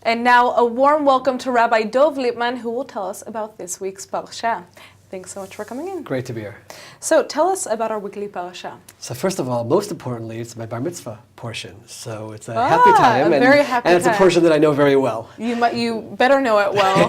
And now a warm welcome to Rabbi Lipman, who will tell us about this week's Parsha. Thanks so much for coming in. Great to be here. So tell us about our weekly Parsha. So first of all, most importantly, it's my bar mitzvah portion. So it's a happy time. A very happy and it's time. a portion that I know very well. You better know it well.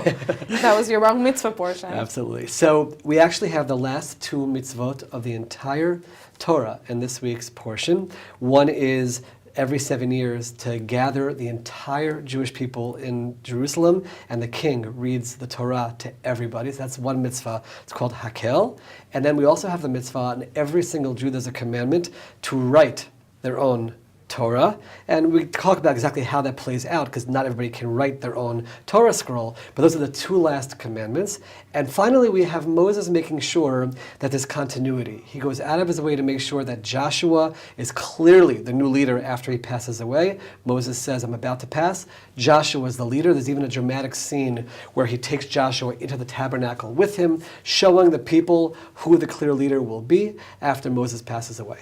That was your bar mitzvah portion. Absolutely. So we actually have the last two mitzvot of the entire Torah in this week's portion. One is every 7 years to gather the entire Jewish people in Jerusalem, and the king reads the Torah to everybody. So that's one mitzvah. It's called Hakel. And then we also have the mitzvah, and every single Jew there's a commandment to write their own Torah. And we talk about exactly how that plays out, because not everybody can write their own Torah scroll, but those are the two last commandments. And finally, we have Moses making sure that there's continuity. He goes out of his way to make sure that Joshua is clearly the new leader after he passes away. Moses says, I'm about to pass. Joshua is the leader. There's even a dramatic scene where he takes Joshua into the tabernacle with him, showing the people who the clear leader will be after Moses passes away.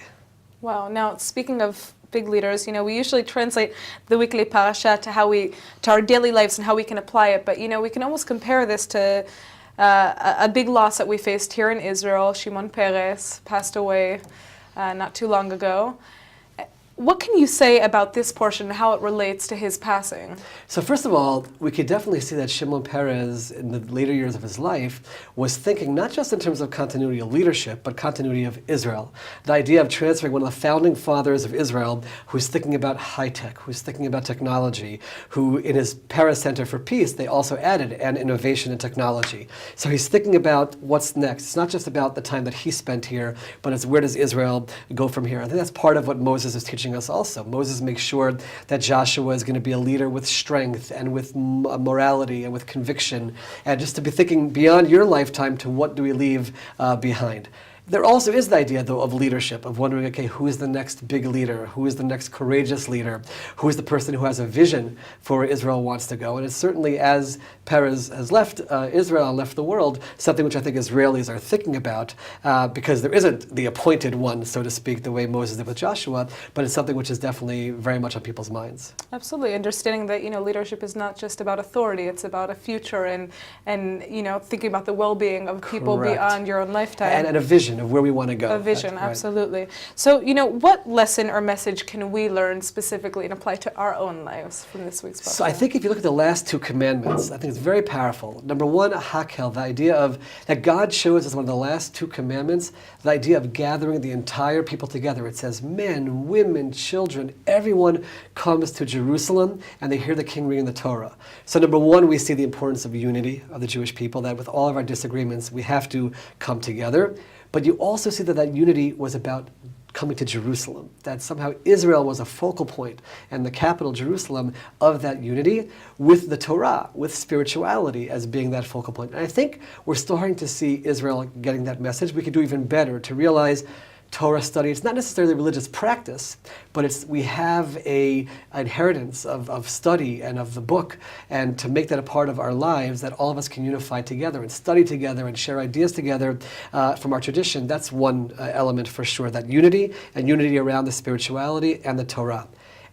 Wow. Now, speaking of big leaders, we usually translate the weekly parasha to our daily lives and how we can apply it. But, we can almost compare this to a big loss that we faced here in Israel. Shimon Peres passed away not too long ago. What can you say about this portion and how it relates to his passing? So first of all, we could definitely see that Shimon Peres, in the later years of his life, was thinking not just in terms of continuity of leadership, but continuity of Israel. The idea of transferring one of the founding fathers of Israel, who's thinking about high-tech, who's thinking about technology, who in his Paris Center for Peace, they also added an innovation in technology. So he's thinking about what's next. It's not just about the time that he spent here, but it's where does Israel go from here. I think that's part of what Moses is teaching us also. Moses makes sure that Joshua is going to be a leader with strength and with morality and with conviction, and just to be thinking beyond your lifetime to what do we leave behind. There also is the idea, though, of leadership, of wondering, okay, who is the next big leader? Who is the next courageous leader? Who is the person who has a vision for where Israel wants to go? And it's certainly, as Peres has left Israel and left the world, something which I think Israelis are thinking about, because there isn't the appointed one, so to speak, the way Moses did with Joshua, but it's something which is definitely very much on people's minds. Absolutely. Understanding that, leadership is not just about authority, it's about a future and thinking about the well-being of people Correct. Beyond your own lifetime. And a vision of where we want to go. A vision, right. Absolutely. So, what lesson or message can we learn specifically and apply to our own lives from this week's Parsha? So I think if you look at the last two commandments, I think it's very powerful. Number one, hakel, the idea of that God shows us one of the last two commandments, the idea of gathering the entire people together. It says men, women, children, everyone comes to Jerusalem and they hear the king reading the Torah. So number one, we see the importance of unity of the Jewish people, that with all of our disagreements, we have to come together. But you also see that unity was about coming to Jerusalem, that somehow Israel was a focal point and the capital, Jerusalem, of that unity, with the Torah, with spirituality as being that focal point. And I think we're starting to see Israel getting that message. We could do even better to realize Torah study, it's not necessarily religious practice, but we have an inheritance of study and of the book, and to make that a part of our lives, that all of us can unify together and study together and share ideas together from our tradition. That's one element for sure, that unity, and unity around the spirituality and the Torah.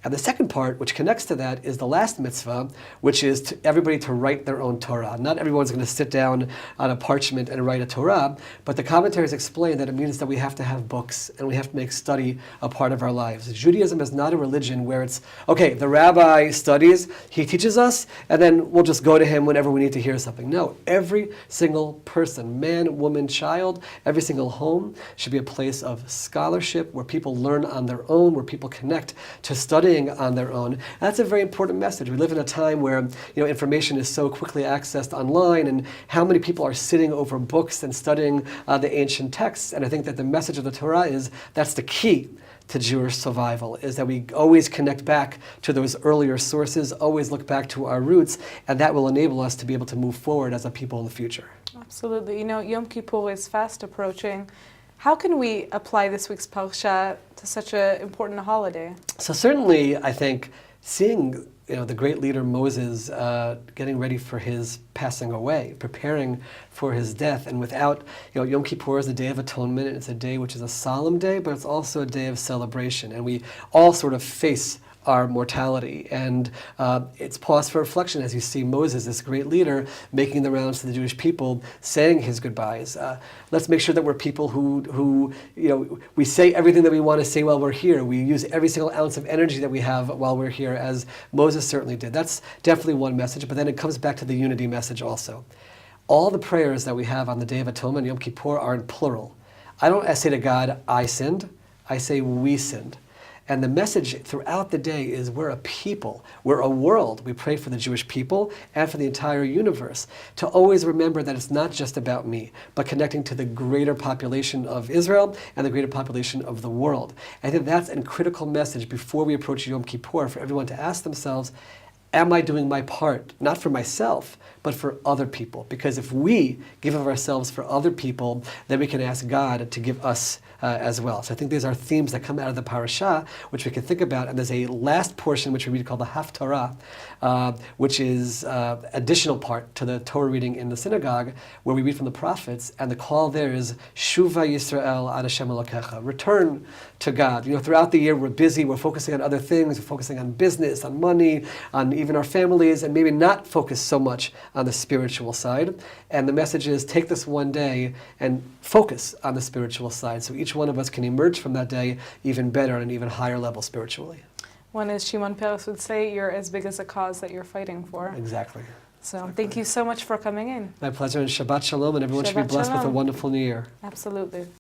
And the second part, which connects to that, is the last mitzvah, which is everybody to write their own Torah. Not everyone's going to sit down on a parchment and write a Torah, but the commentaries explain that it means that we have to have books and we have to make study a part of our lives. Judaism is not a religion where it's, okay, the rabbi studies, he teaches us, and then we'll just go to him whenever we need to hear something. No, every single person, man, woman, child, every single home should be a place of scholarship where people learn on their own, where people connect to studying on their own. And that's a very important message. We live in a time where information is so quickly accessed online, and how many people are sitting over books and studying the ancient texts. And I think that the message of the Torah is that's the key to Jewish survival, is that we always connect back to those earlier sources, always look back to our roots, and that will enable us to be able to move forward as a people in the future. Absolutely. Yom Kippur is fast approaching. How can we apply this week's Parsha to such an important holiday? So certainly, I think, seeing the great leader Moses getting ready for his passing away, preparing for his death, and without, Yom Kippur is a day of atonement, and it's a day which is a solemn day, but it's also a day of celebration, and we all sort of face our mortality. And it's pause for reflection as you see Moses, this great leader, making the rounds to the Jewish people, saying his goodbyes. Let's make sure that we're people who we say everything that we want to say while we're here. We use every single ounce of energy that we have while we're here, as Moses certainly did. That's definitely one message, but then it comes back to the unity message also. All the prayers that we have on the Day of Atonement, Yom Kippur, are in plural. I don't say to God, I sinned. I say we sinned. And the message throughout the day is we're a people, we're a world. We pray for the Jewish people and for the entire universe, to always remember that it's not just about me, but connecting to the greater population of Israel and the greater population of the world. I think that's a critical message before we approach Yom Kippur, for everyone to ask themselves, am I doing my part, not for myself, but for other people? Because if we give of ourselves for other people, then we can ask God to give us as well. So I think these are themes that come out of the Parsha, which we can think about. And there's a last portion which we read called the Haftarah, which is additional part to the Torah reading in the synagogue, where we read from the prophets, and the call there is Shuva Yisrael ad Hashem Elokecha, return to God. Throughout the year we're busy, we're focusing on other things, we're focusing on business, on money, on even our families, and maybe not focus so much on the spiritual side. And the message is, take this one day and focus on the spiritual side, so each one of us can emerge from that day even better on an even higher level spiritually. One, as Shimon Peres would say, you're as big as the cause that you're fighting for. Exactly. So thank you so much for coming in. My pleasure, and Shabbat Shalom, and everyone should be Shabbat blessed with a Shalom. wonderful new year. Absolutely.